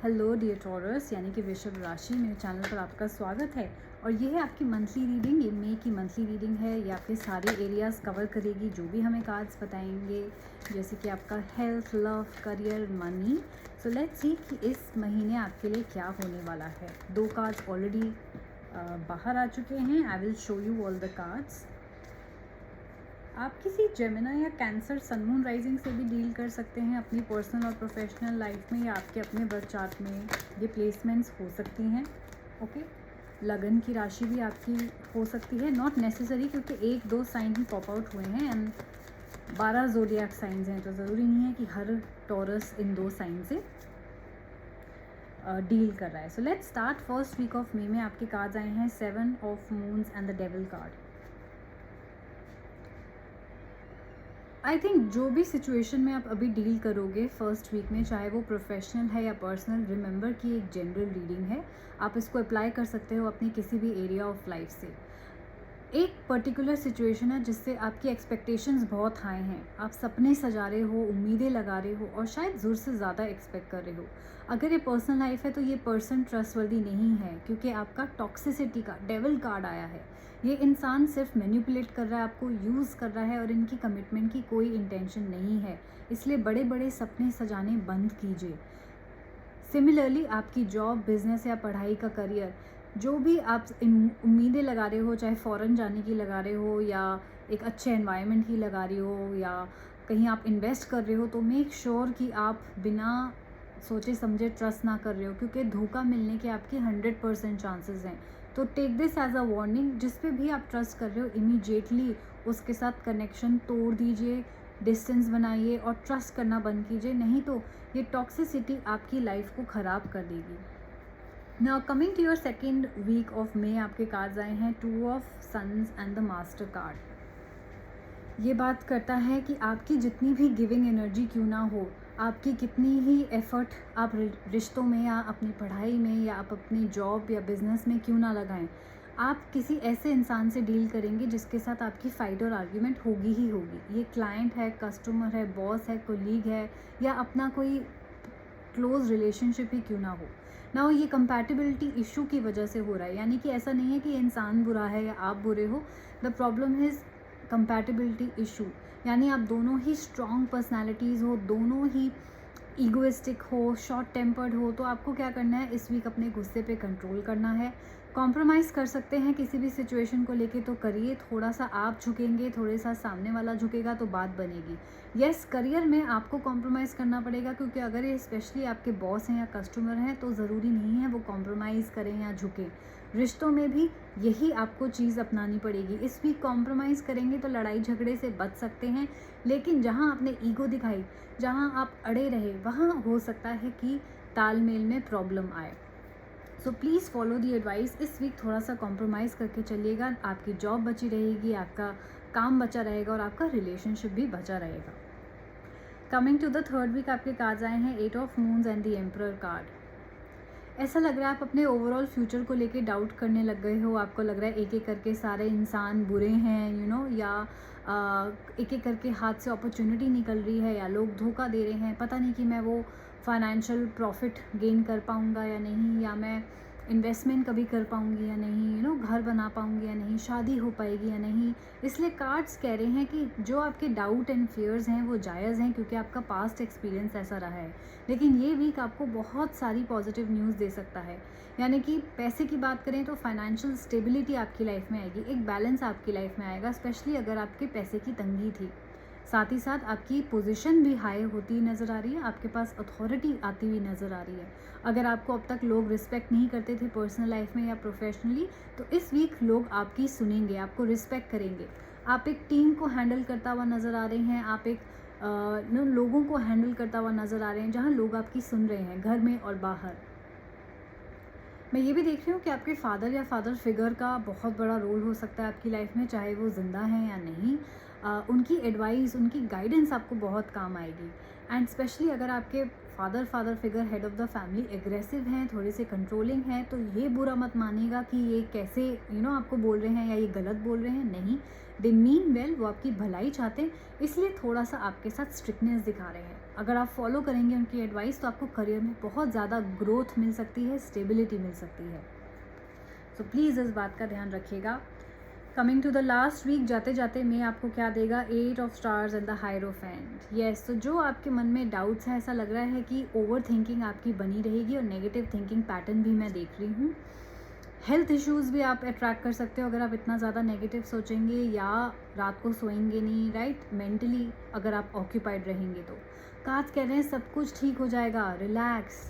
Hello dear taurus यानी कि वृषभ राशि, मेरे चैनल पर आपका स्वागत है। और ये है आपकी मंथली रीडिंग। ये मई की मंथली रीडिंग है। ये आपके सारे एरियाज़ कवर करेगी जो भी हमें कार्ड्स बताएंगे, जैसे कि आपका health, love, career, money. So let's see कि इस महीने आपके लिए क्या होने वाला है। 2 कार्ड्स ऑलरेडी बाहर आ चुके हैं। I will show you all the cards. आप किसी जेमिनी या कैंसर सन मून राइजिंग से भी डील कर सकते हैं अपनी पर्सनल और प्रोफेशनल लाइफ में, या आपके अपने बर्थ चार्ट में ये प्लेसमेंट्स हो सकती हैं। ओके, लगन की राशि भी आपकी हो सकती है, नॉट नेसेसरी, क्योंकि 1-2 साइन ही पॉप आउट हुए हैं एंड 12 ज़ोडिएक साइंस हैं, तो ज़रूरी नहीं है कि हर टॉरस इन 2 साइन से डील कर रहा है। So let's start. First week of May में आपके कार्ड्स आए हैं 7 of moons and the devil card. I think जो भी सिचुएशन में आप अभी डील करोगे फर्स्ट वीक में, चाहे वो प्रोफेशनल है या पर्सनल, रिमेंबर कि एक जनरल रीडिंग है। आप इसको अप्लाई कर सकते हो अपनी किसी भी एरिया ऑफ लाइफ से। एक पर्टिकुलर सिचुएशन है जिससे आपकी एक्सपेक्टेशंस बहुत हाई हैं। आप सपने सजा रहे हो, उम्मीदें लगा रहे हो और शायद ज़रूर से ज़्यादा एक्सपेक्ट कर रहे हो। अगर ये पर्सनल लाइफ है तो ये पर्सन ट्रस्टवर्दी नहीं है, क्योंकि आपका टॉक्सिसिटी का डेविल कार्ड आया है। ये इंसान सिर्फ मैनिपुलेट कर रहा है, आपको यूज़ कर रहा है और इनकी कमिटमेंट की कोई इंटेंशन नहीं है। इसलिए बड़े बड़े सपने सजाने बंद कीजिए। सिमिलरली आपकी जॉब, बिजनेस या पढ़ाई का करियर, जो भी आप उम्मीदें लगा रहे हो, चाहे फ़ॉरेन जाने की लगा रहे हो या एक अच्छे एनवायरनमेंट की लगा रहे हो या कहीं आप इन्वेस्ट कर रहे हो, तो मेक श्योर कि आप बिना सोचे समझे ट्रस्ट ना कर रहे हो, क्योंकि धोखा मिलने के आपके 100% चांसेस हैं। तो take this as a warning. जिस पे भी आप ट्रस्ट कर रहे हो, इमीडिएटली उसके साथ कनेक्शन तोड़ दीजिए, डिस्टेंस बनाइए और ट्रस्ट करना बंद कीजिए, नहीं तो ये टॉक्सिसिटी आपकी लाइफ को ख़राब कर देगी। Now coming to your second week of May, आपके कार्ड्स आए हैं 2 of suns and the master card. ये बात करता है कि आपकी जितनी भी गिविंग एनर्जी क्यों ना हो, आपकी कितनी ही एफर्ट आप रिश्तों में या अपनी पढ़ाई में या आप अपनी जॉब या बिजनेस में क्यों ना लगाएं, आप किसी ऐसे इंसान से डील करेंगे जिसके साथ आपकी फ़ाइट और आर्ग्यूमेंट होगी ही होगी। ये क्लाइंट है, कस्टमर है, बॉस है, कोलीग है या अपना कोई क्लोज रिलेशनशिप ही क्यों ना हो ना। ये कंपैटिबिलिटी इशू की वजह से हो रहा है, यानी कि ऐसा नहीं है कि इंसान बुरा है या आप बुरे हो। The problem is compatibility issue, यानी आप दोनों ही स्ट्रॉन्ग पर्सनालिटीज़ हो, दोनों ही ईगोइस्टिक हो, शॉर्ट टेम्पर्ड हो। तो आपको क्या करना है, इस वीक अपने गुस्से पे कंट्रोल करना है। कॉम्प्रोमाइज़ कर सकते हैं किसी भी सिचुएशन को लेके तो करिए। थोड़ा सा आप झुकेंगे, थोड़े सा सामने वाला झुकेगा तो बात बनेगी। यस, करियर में आपको कॉम्प्रोमाइज़ करना पड़ेगा, क्योंकि अगर ये स्पेशली आपके बॉस हैं या कस्टमर हैं तो ज़रूरी नहीं है वो कॉम्प्रोमाइज़ करें या झुकें। रिश्तों में भी यही आपको चीज़ अपनानी पड़ेगी। इस वीक कॉम्प्रोमाइज़ करेंगे तो लड़ाई झगड़े से बच सकते हैं, लेकिन जहाँ आपने ईगो दिखाई, जहाँ आप अड़े रहे, वहाँ हो सकता है कि तालमेल में प्रॉब्लम आए। So please follow the advice. इस वीक थोड़ा सा कॉम्प्रोमाइज़ करके चलिएगा। आपकी जॉब बची रहेगी, आपका काम बचा रहेगा और आपका रिलेशनशिप भी बचा रहेगा। Coming to the third week, आपके कार्ड्स आए हैं 8 of moons and the emperor card. ऐसा लग रहा है आप अपने ओवरऑल फ्यूचर को लेके डाउट करने लग गए हो। आपको लग रहा है एक एक करके सारे इंसान बुरे हैं, या एक एक करके हाथ से अपॉर्चुनिटी निकल रही है या लोग धोखा दे रहे हैं। पता नहीं कि मैं वो फाइनेंशियल प्रॉफिट गेन कर पाऊँगा या नहीं, या मैं इन्वेस्टमेंट कभी कर पाऊँगी या नहीं, घर बना पाऊँगी या नहीं, शादी हो पाएगी या नहीं। इसलिए कार्ड्स कह रहे हैं कि जो आपके डाउट एंड फियर्स हैं वो जायज़ हैं, क्योंकि आपका पास्ट एक्सपीरियंस ऐसा रहा है। लेकिन ये वीक आपको बहुत सारी पॉजिटिव न्यूज़ दे सकता है। यानी कि पैसे की बात करें तो फाइनेंशियल स्टेबिलिटी आपकी लाइफ में आएगी, एक बैलेंस आपकी लाइफ में आएगा, स्पेशली अगर आपके पैसे की तंगी थी। साथ ही साथ आपकी पोजीशन भी हाई होती नज़र आ रही है, आपके पास अथॉरिटी आती हुई नज़र आ रही है। अगर आपको अब तक लोग रिस्पेक्ट नहीं करते थे पर्सनल लाइफ में या प्रोफेशनली, तो इस वीक लोग आपकी सुनेंगे, आपको रिस्पेक्ट करेंगे। आप एक टीम को हैंडल करता हुआ नज़र आ रहे हैं, आप एक लोगों को हैंडल करता हुआ नज़र आ रहे हैं, जहाँ लोग आपकी सुन रहे हैं, घर में और बाहर। मैं ये भी देख रही हूँ कि आपके फादर या फादर फिगर का बहुत बड़ा रोल हो सकता है आपकी लाइफ में, चाहे वो ज़िंदा हैं या नहीं। उनकी एडवाइस, उनकी गाइडेंस आपको बहुत काम आएगी। एंड स्पेशली अगर आपके father figure, head of the family, aggressive हैं, थोड़े से कंट्रोलिंग हैं, तो ये बुरा मत मानिएगा कि ये कैसे आपको बोल रहे हैं या ये गलत बोल रहे हैं। नहीं, दे मीन वेल, वो आपकी भलाई चाहते हैं, इसलिए थोड़ा सा आपके साथ स्ट्रिक्टनेस दिखा रहे हैं। अगर आप फॉलो करेंगे उनकी एडवाइस तो आपको करियर में बहुत ज़्यादा ग्रोथ मिल सकती है, स्टेबिलिटी मिल सकती है। सो प्लीज़ इस बात का ध्यान रखिएगा। Coming to the last week, जाते जाते मैं आपको क्या देगा, 8 of stars and the hierophant. Yes, तो जो आपके मन में डाउट्स हैं, ऐसा लग रहा है कि ओवर थिंकिंग आपकी बनी रहेगी और नेगेटिव थिंकिंग पैटर्न भी मैं देख रही हूँ। हेल्थ इश्यूज़ भी आप अट्रैक्ट कर सकते हो अगर आप इतना ज़्यादा नेगेटिव सोचेंगे या रात को सोएंगे नहीं, राइट। मेंटली अगर आप ऑक्यूपाइड रहेंगे तो कार्ड्स कह रहे हैं सब कुछ ठीक हो जाएगा, रिलैक्स।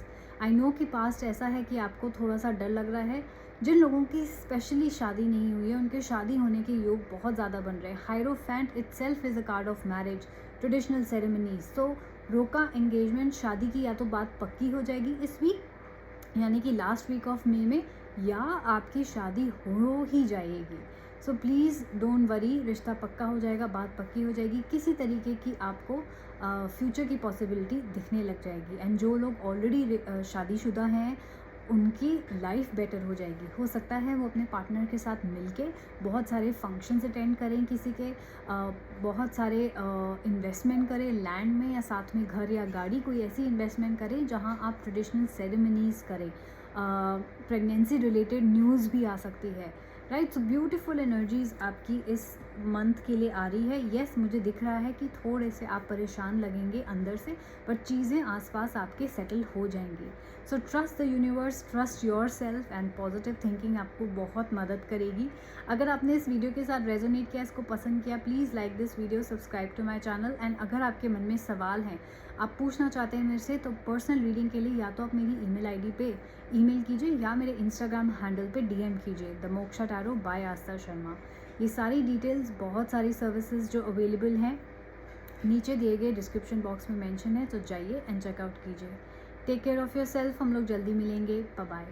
आई नो कि पास्ट ऐसा है कि आपको थोड़ा सा डर लग रहा है। जिन लोगों की स्पेशली शादी नहीं हुई है उनके शादी होने के योग बहुत ज़्यादा बन रहे हैं। Hierophant itself is a card of marriage, traditional ceremonies. तो रोका एंगेजमेंट, शादी की या तो बात पक्की हो जाएगी इस वीक, यानी कि लास्ट वीक ऑफ मई में, या आपकी शादी हो ही जाएगी। सो प्लीज़ डोंट वरी, रिश्ता पक्का हो जाएगा, बात पक्की हो जाएगी, किसी तरीके की आपको फ्यूचर की पॉसिबिलिटी दिखने लग जाएगी। एंड जो लोग ऑलरेडी शादीशुदा हैं उनकी लाइफ बेटर हो जाएगी। हो सकता है वो अपने पार्टनर के साथ मिलके बहुत सारे फंक्शंस अटेंड करें, किसी के बहुत सारे इन्वेस्टमेंट करें लैंड में, या साथ में घर या गाड़ी, कोई ऐसी इन्वेस्टमेंट करें जहां आप ट्रेडिशनल सेरेमनीज़ करें। प्रेगनेंसी रिलेटेड न्यूज़ भी आ सकती है, राइट। सो ब्यूटीफुल एनर्जीज आपकी इस मंथ के लिए आ रही है। येस, मुझे दिख रहा है कि थोड़े से आप परेशान लगेंगे अंदर से, पर चीज़ें आसपास आपके सेटल हो जाएंगी। So trust the universe, trust your self, and positive thinking आपको बहुत मदद करेगी। अगर आपने इस वीडियो के साथ रेजोनेट किया, इसको पसंद किया, please like this video, subscribe to my channel. And अगर आपके मन में सवाल हैं, आप पूछना चाहते हैं मेरे से, तो पर्सनल रीडिंग के लिए या तो आप मेरी ईमेल आईडी पे ईमेल कीजिए या मेरे इंस्टाग्राम हैंडल पे डीएम कीजिए, द मोक्षा टैरो बाय आस्था शर्मा। ये सारी डिटेल्स, बहुत सारी सर्विसेज जो अवेलेबल हैं, नीचे दिए गए डिस्क्रिप्शन बॉक्स में मेंशन है, तो जाइए एंड चेकआउट कीजिए। Take care of your self. हम लोग जल्दी मिलेंगे। Bye bye.